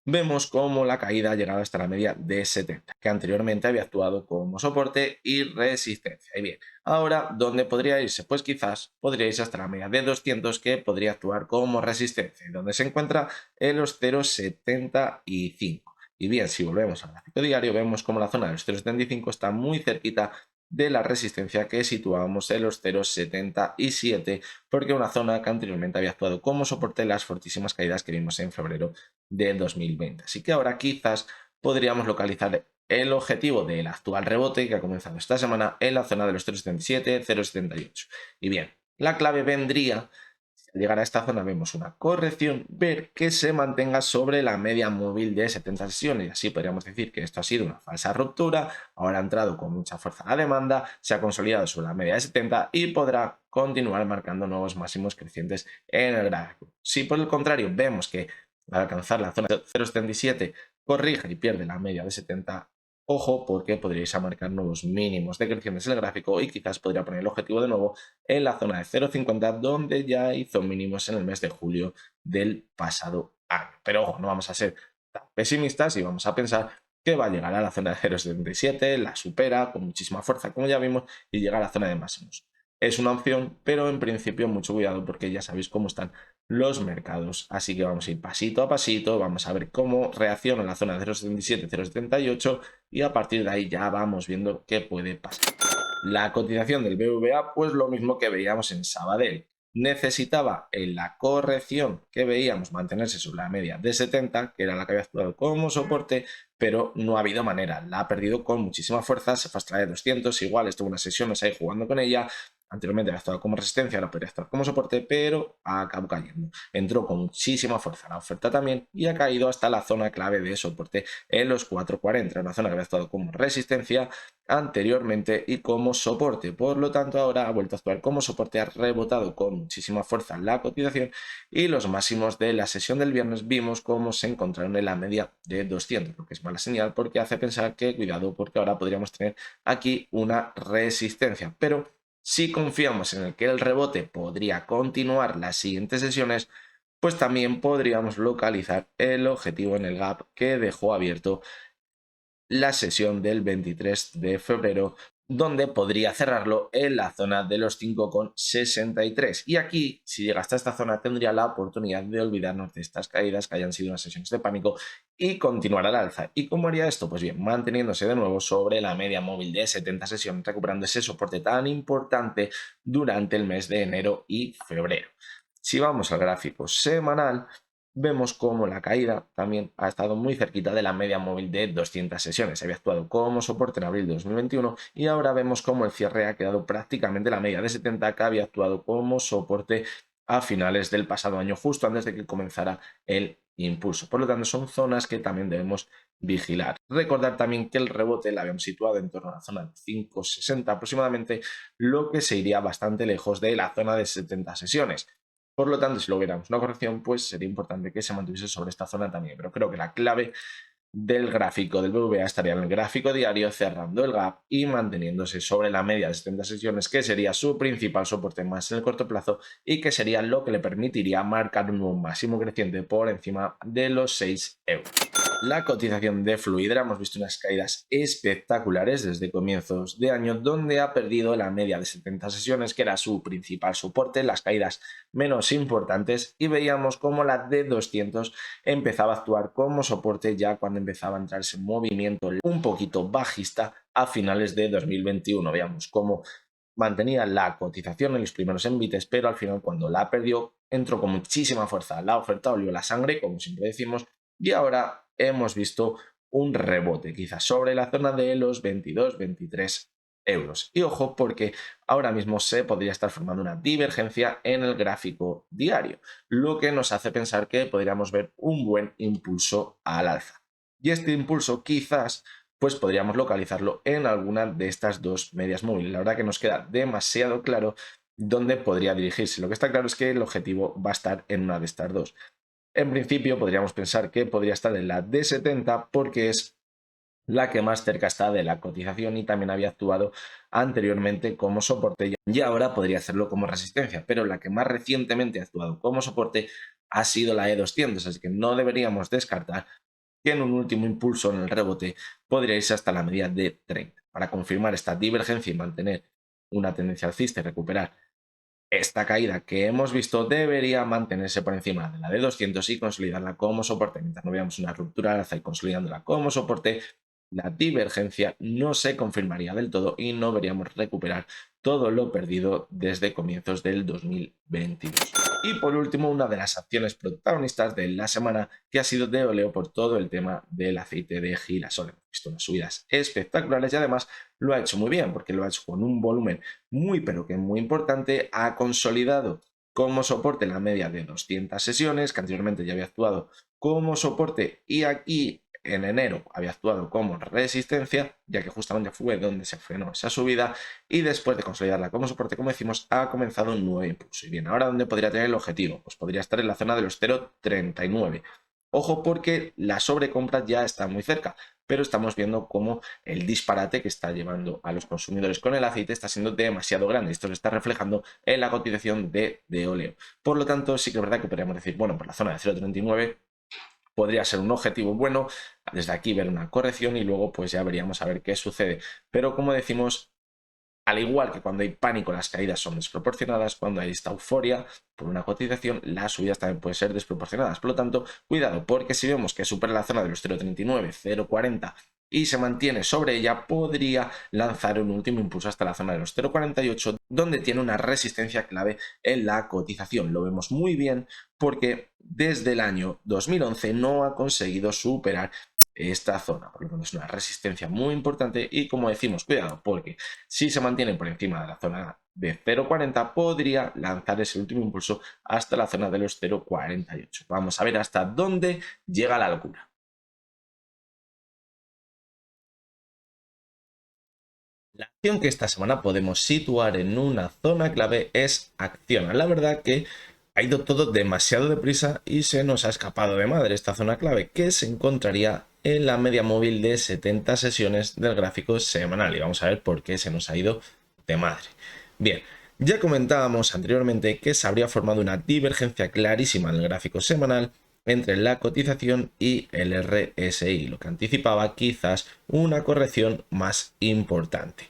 vemos cómo la caída ha llegado hasta la media de 70, que anteriormente había actuado como soporte y resistencia. Y bien, ahora, ¿dónde podría irse? Pues quizás podría irse hasta la media de 200, que podría actuar como resistencia, y donde se encuentra en los 0,75. Y bien, si volvemos al gráfico diario, vemos como la zona de los 0,75 está muy cerquita de la resistencia que situábamos en los 0,77, porque una zona que anteriormente había actuado como soporte en las fortísimas caídas que vimos en febrero de 2020. Así que ahora quizás podríamos localizar el objetivo del actual rebote que ha comenzado esta semana en la zona de los 0,77, 0,78. Y bien, la clave vendría, si al llegar a esta zona vemos una corrección, ver que se mantenga sobre la media móvil de 70 sesiones. Y así podríamos decir que esto ha sido una falsa ruptura, ahora ha entrado con mucha fuerza la demanda, se ha consolidado sobre la media de 70 y podrá continuar marcando nuevos máximos crecientes en el gráfico. Si por el contrario vemos que al alcanzar la zona de 0,77 corrige y pierde la media de 70, ojo porque podríais marcar nuevos mínimos decrecientes en el gráfico y quizás podría poner el objetivo de nuevo en la zona de 0,50, donde ya hizo mínimos en el mes de julio del pasado año. Pero ojo, no vamos a ser tan pesimistas y vamos a pensar que va a llegar a la zona de 0,77, la supera con muchísima fuerza como ya vimos y llega a la zona de máximos. Es una opción, pero en principio mucho cuidado porque ya sabéis cómo están los mercados. Así que vamos a ir pasito a pasito, vamos a ver cómo reacciona la zona de 0,77, 0,78 y a partir de ahí ya vamos viendo qué puede pasar. La cotización del BBVA, pues lo mismo que veíamos en Sabadell. necesitaba en la corrección que veíamos mantenerse sobre la media de 70, que era la que había actuado como soporte, pero no ha habido manera, la ha perdido con muchísima fuerza, se fue a extraer 200, igual estuvo unas sesiones ahí jugando con ella, anteriormente había actuado como resistencia, ahora podría estar como soporte, pero acabó cayendo. Entró con muchísima fuerza la oferta también y ha caído hasta la zona clave de soporte en los 440, una zona que había actuado como resistencia anteriormente y como soporte. Por lo tanto, ahora ha vuelto a actuar como soporte, ha rebotado con muchísima fuerza la cotización y los máximos de la sesión del viernes vimos cómo se encontraron en la media de 200, lo que es mala señal porque hace pensar que cuidado porque ahora podríamos tener aquí una resistencia. Pero si confiamos en el que el rebote podría continuar las siguientes sesiones, pues también podríamos localizar el objetivo en el gap que dejó abierto la sesión del 23 de febrero, donde podría cerrarlo en la zona de los 5,63. Y aquí, si llega hasta esta zona, tendría la oportunidad de olvidarnos de estas caídas que hayan sido unas sesiones de pánico y continuar al alza. ¿Y cómo haría esto? Pues bien, manteniéndose de nuevo sobre la media móvil de 70 sesiones, recuperando ese soporte tan importante durante el mes de enero y febrero. Si vamos al gráfico semanal, vemos cómo la caída también ha estado muy cerquita de la media móvil de 200 sesiones. Había actuado como soporte en abril de 2021 y ahora vemos cómo el cierre ha quedado prácticamente la media de 70 que había actuado como soporte a finales del pasado año, justo antes de que comenzara el impulso. Por lo tanto, son zonas que también debemos vigilar. Recordar también que el rebote la habíamos situado en torno a la zona de 5,60 aproximadamente, lo que se iría bastante lejos de la zona de 70 sesiones. Por lo tanto, si lo viéramos una corrección, pues sería importante que se mantuviese sobre esta zona también. Pero creo que la clave del gráfico del BVA estaría en el gráfico diario, cerrando el gap y manteniéndose sobre la media de 70 sesiones, que sería su principal soporte más en el corto plazo y que sería lo que le permitiría marcar un nuevo máximo creciente por encima de los 6 euros. La cotización de Fluidra hemos visto unas caídas espectaculares desde comienzos de año, donde ha perdido la media de 70 sesiones, que era su principal soporte, las caídas menos importantes, y veíamos como la de 200 empezaba a actuar como soporte ya cuando empezaba a entrar ese movimiento un poquito bajista a finales de 2021. Veamos cómo mantenía la cotización en los primeros envites, pero al final cuando la perdió entró con muchísima fuerza la oferta, olió la sangre, como siempre decimos, y ahora hemos visto un rebote, quizás sobre la zona de los 22-23 euros. Y ojo, porque ahora mismo se podría estar formando una divergencia en el gráfico diario, lo que nos hace pensar que podríamos ver un buen impulso al alza. Y este impulso quizás pues podríamos localizarlo en alguna de estas dos medias móviles. La verdad que nos queda demasiado claro dónde podría dirigirse. Lo que está claro es que el objetivo va a estar en una de estas dos. En principio podríamos pensar que podría estar en la D70 porque es la que más cerca está de la cotización y también había actuado anteriormente como soporte y ahora podría hacerlo como resistencia, pero la que más recientemente ha actuado como soporte ha sido la E200, así que no deberíamos descartar que en un último impulso en el rebote podría irse hasta la media de 30. Para confirmar esta divergencia y mantener una tendencia alcista y recuperar esta caída que hemos visto debería mantenerse por encima de la de 200 y consolidarla como soporte. Mientras no veamos una ruptura al alza y consolidándola como soporte, la divergencia no se confirmaría del todo y no veríamos recuperar todo lo perdido desde comienzos del 2022. Y por último, una de las acciones protagonistas de la semana que ha sido de Oleo por todo el tema del aceite de girasol. Hemos visto unas subidas espectaculares y además lo ha hecho muy bien porque lo ha hecho con un volumen muy pero que muy importante, ha consolidado como soporte la media de 200 sesiones, que anteriormente ya había actuado como soporte y aquí en enero había actuado como resistencia, ya que justamente fue donde se frenó esa subida y después de consolidarla como soporte, como decimos, ha comenzado un nuevo impulso. Y bien, ahora ¿dónde podría tener el objetivo? Pues podría estar en la zona de los 0,39. Ojo porque la sobrecompra ya está muy cerca, pero estamos viendo cómo el disparate que está llevando a los consumidores con el aceite está siendo demasiado grande. Esto se está reflejando en la cotización de Oleo. Por lo tanto, sí que es verdad que podríamos decir, bueno, por la zona de 0,39 podría ser un objetivo bueno, desde aquí ver una corrección y luego pues ya veríamos a ver qué sucede. Pero como decimos, al igual que cuando hay pánico, las caídas son desproporcionadas, cuando hay esta euforia por una cotización, las subidas también pueden ser desproporcionadas. Por lo tanto, cuidado, porque si vemos que supera la zona de los 0,39, 0,40 y se mantiene sobre ella, podría lanzar un último impulso hasta la zona de los 0,48, donde tiene una resistencia clave en la cotización. Lo vemos muy bien porque desde el año 2011 no ha conseguido superar esta zona, por lo tanto es una resistencia muy importante y, como decimos, cuidado, porque si se mantiene por encima de la zona de 0,40 podría lanzar ese último impulso hasta la zona de los 0,48. Vamos a ver hasta dónde llega la locura. La acción que esta semana podemos situar en una zona clave es Acciona. La verdad que ha ido todo demasiado deprisa y se nos ha escapado de madre esta zona clave, que se encontraría en la media móvil de 70 sesiones del gráfico semanal. Y vamos a ver por qué se nos ha ido de madre. Bien, ya comentábamos anteriormente que se habría formado una divergencia clarísima en el gráfico semanal entre la cotización y el RSI, lo que anticipaba quizás una corrección más importante.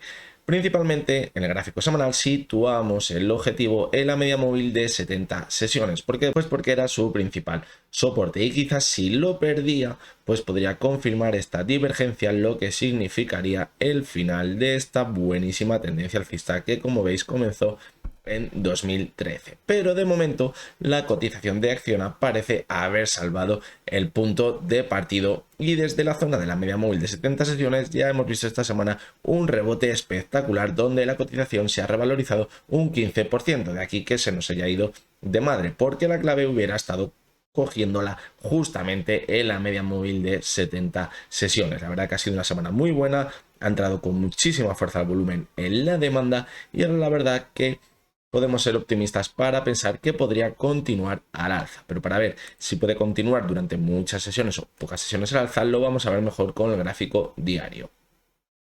Principalmente en el gráfico semanal situamos el objetivo en la media móvil de 70 sesiones. ¿Por qué? Pues porque era su principal soporte y quizás si lo perdía, pues podría confirmar esta divergencia, lo que significaría el final de esta buenísima tendencia alcista que, como veis, comenzó en 2013, pero de momento la cotización de Acciona parece haber salvado el punto de partido y desde la zona de la media móvil de 70 sesiones ya hemos visto esta semana un rebote espectacular donde la cotización se ha revalorizado un 15%, de aquí que se nos haya ido de madre, porque la clave hubiera estado cogiéndola justamente en la media móvil de 70 sesiones. La verdad que ha sido una semana muy buena, ha entrado con muchísima fuerza al volumen en la demanda y ahora la verdad que podemos ser optimistas para pensar que podría continuar al alza, pero para ver si puede continuar durante muchas sesiones o pocas sesiones al alza, lo vamos a ver mejor con el gráfico diario.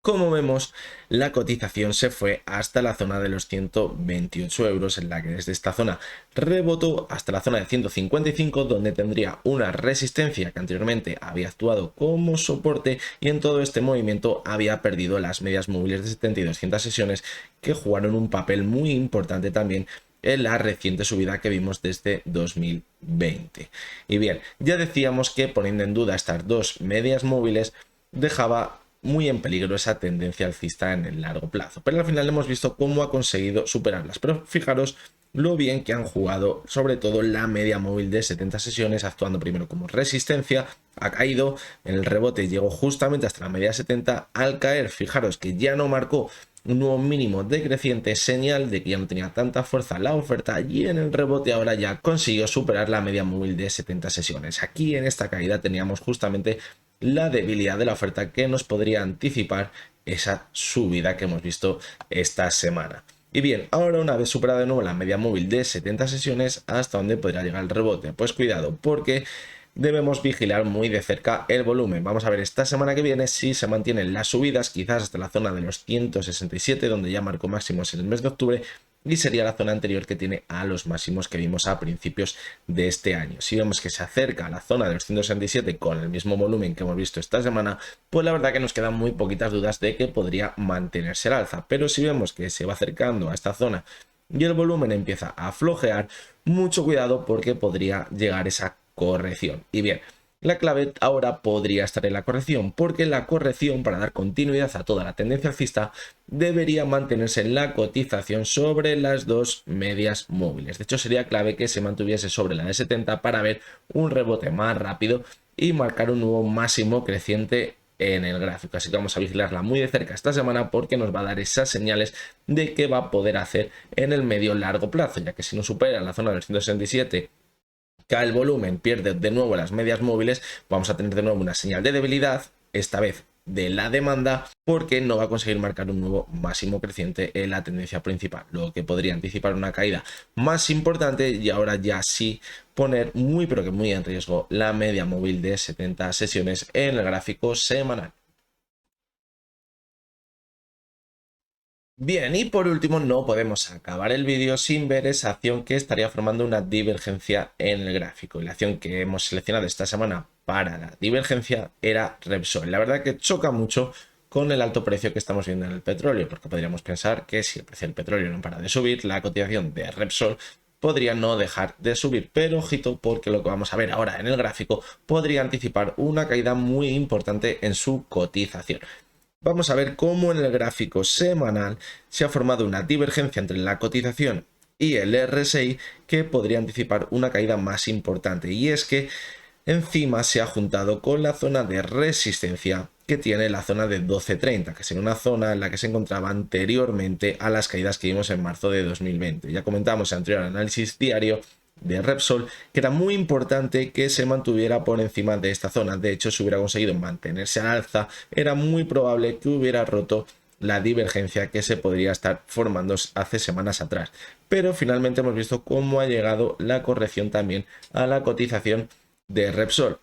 Como vemos, la cotización se fue hasta la zona de los 128 euros, en la que desde esta zona rebotó hasta la zona de 155, donde tendría una resistencia que anteriormente había actuado como soporte y en todo este movimiento había perdido las medias móviles de 70 y 200 sesiones que jugaron un papel muy importante también en la reciente subida que vimos desde 2020. Y bien, ya decíamos que poniendo en duda estas dos medias móviles dejaba muy en peligro esa tendencia alcista en el largo plazo, pero al final hemos visto cómo ha conseguido superarlas. Pero fijaros lo bien que han jugado, sobre todo la media móvil de 70 sesiones, actuando primero como resistencia, ha caído, en el rebote llegó justamente hasta la media 70, al caer, fijaros que ya no marcó un nuevo mínimo decreciente, señal de que ya no tenía tanta fuerza la oferta, y en el rebote ahora ya consiguió superar la media móvil de 70 sesiones. Aquí en esta caída teníamos justamente la debilidad de la oferta que nos podría anticipar esa subida que hemos visto esta semana. Y bien, ahora una vez superada de nuevo la media móvil de 70 sesiones, ¿hasta dónde podría llegar el rebote? Pues cuidado, porque debemos vigilar muy de cerca el volumen. Vamos a ver esta semana que viene si se mantienen las subidas, quizás hasta la zona de los 167, donde ya marcó máximos en el mes de octubre, y sería la zona anterior que tiene a los máximos que vimos a principios de este año. Si vemos que se acerca a la zona de los 167 con el mismo volumen que hemos visto esta semana, pues la verdad que nos quedan muy poquitas dudas de que podría mantenerse al alza. Pero si vemos que se va acercando a esta zona y el volumen empieza a flojear, mucho cuidado porque podría llegar esa corrección. Y bien, la clave ahora podría estar en la corrección, porque la corrección, para dar continuidad a toda la tendencia alcista, debería mantenerse en la cotización sobre las dos medias móviles. De hecho, sería clave que se mantuviese sobre la de 70 para ver un rebote más rápido y marcar un nuevo máximo creciente en el gráfico. Así que vamos a vigilarla muy de cerca esta semana, porque nos va a dar esas señales de qué va a poder hacer en el medio largo plazo, ya que si no supera la zona del 167, cae el volumen, pierde de nuevo las medias móviles, vamos a tener de nuevo una señal de debilidad, esta vez de la demanda, porque no va a conseguir marcar un nuevo máximo creciente en la tendencia principal, lo que podría anticipar una caída más importante y ahora ya sí poner muy pero que muy en riesgo la media móvil de 70 sesiones en el gráfico semanal. Bien, y por último no podemos acabar el vídeo sin ver esa acción que estaría formando una divergencia en el gráfico. Y la acción que hemos seleccionado esta semana para la divergencia era Repsol. La verdad que choca mucho con el alto precio que estamos viendo en el petróleo, porque podríamos pensar que si el precio del petróleo no para de subir, la cotización de Repsol podría no dejar de subir, pero ojito porque lo que vamos a ver ahora en el gráfico podría anticipar una caída muy importante en su cotización. Vamos a ver cómo en el gráfico semanal se ha formado una divergencia entre la cotización y el RSI que podría anticipar una caída más importante, y es que encima se ha juntado con la zona de resistencia que tiene la zona de 12.30, que sería una zona en la que se encontraba anteriormente a las caídas que vimos en marzo de 2020. Ya comentamos en el anterior análisis diario de Repsol que era muy importante que se mantuviera por encima de esta zona. De hecho, si hubiera conseguido mantenerse al alza, era muy probable que hubiera roto la divergencia que se podría estar formando hace semanas atrás. Pero finalmente hemos visto cómo ha llegado la corrección también a la cotización de Repsol.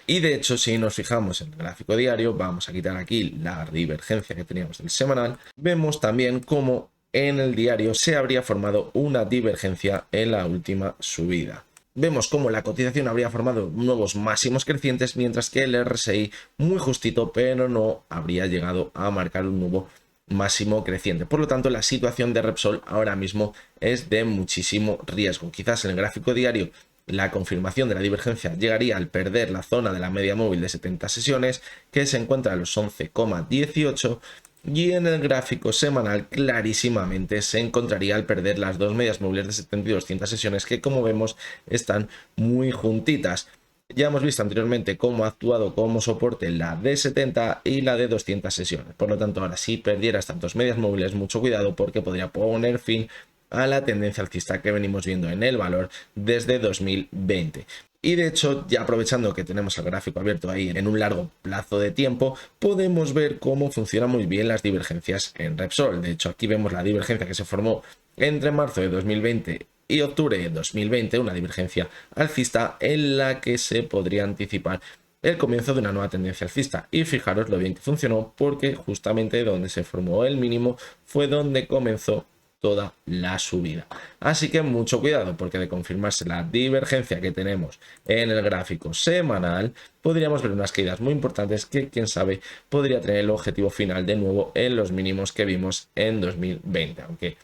Y de hecho, si nos fijamos en el gráfico diario, vamos a quitar aquí la divergencia que teníamos del semanal, vemos también cómo en el diario se habría formado una divergencia en la última subida. Vemos cómo la cotización habría formado nuevos máximos crecientes, mientras que el RSI muy justito, pero no habría llegado a marcar un nuevo máximo creciente. Por lo tanto, la situación de Repsol ahora mismo es de muchísimo riesgo. Quizás en el gráfico diario la confirmación de la divergencia llegaría al perder la zona de la media móvil de 70 sesiones, que se encuentra a los 11,18, y en el gráfico semanal clarísimamente se encontraría al perder las dos medias móviles de 70 y 200 sesiones, que como vemos están muy juntitas. Ya hemos visto anteriormente cómo ha actuado como soporte la de 70 y la de 200 sesiones. Por lo tanto, ahora si perdiera estas dos medias móviles, mucho cuidado porque podría poner fin a la tendencia alcista que venimos viendo en el valor desde 2020. Y de hecho, ya aprovechando que tenemos el gráfico abierto ahí en un largo plazo de tiempo, podemos ver cómo funcionan muy bien las divergencias en Repsol. De hecho, aquí vemos la divergencia que se formó entre marzo de 2020 y octubre de 2020, una divergencia alcista en la que se podría anticipar el comienzo de una nueva tendencia alcista. Y fijaros lo bien que funcionó, porque justamente donde se formó el mínimo fue donde comenzó toda la subida. Así que mucho cuidado, porque de confirmarse la divergencia que tenemos en el gráfico semanal, podríamos ver unas caídas muy importantes que, quién sabe, podría tener el objetivo final de nuevo en los mínimos que vimos en 2020. Aunque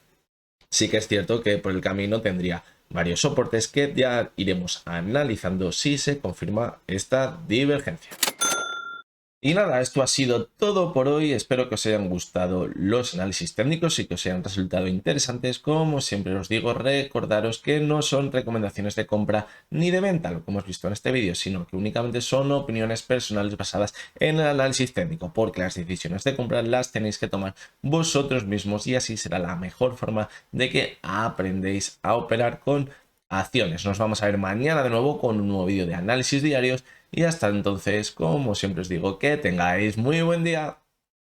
sí que es cierto que por el camino tendría varios soportes que ya iremos analizando si se confirma esta divergencia. Y nada, esto ha sido todo por hoy. Espero que os hayan gustado los análisis técnicos y que os hayan resultado interesantes. Como siempre os digo, recordaros que no son recomendaciones de compra ni de venta, lo que hemos visto en este vídeo, sino que únicamente son opiniones personales basadas en el análisis técnico, porque las decisiones de compra las tenéis que tomar vosotros mismos y así será la mejor forma de que aprendéis a operar con acciones. Nos vamos a ver mañana de nuevo con un nuevo vídeo de análisis diarios. Y hasta entonces, como siempre os digo, que tengáis muy buen día.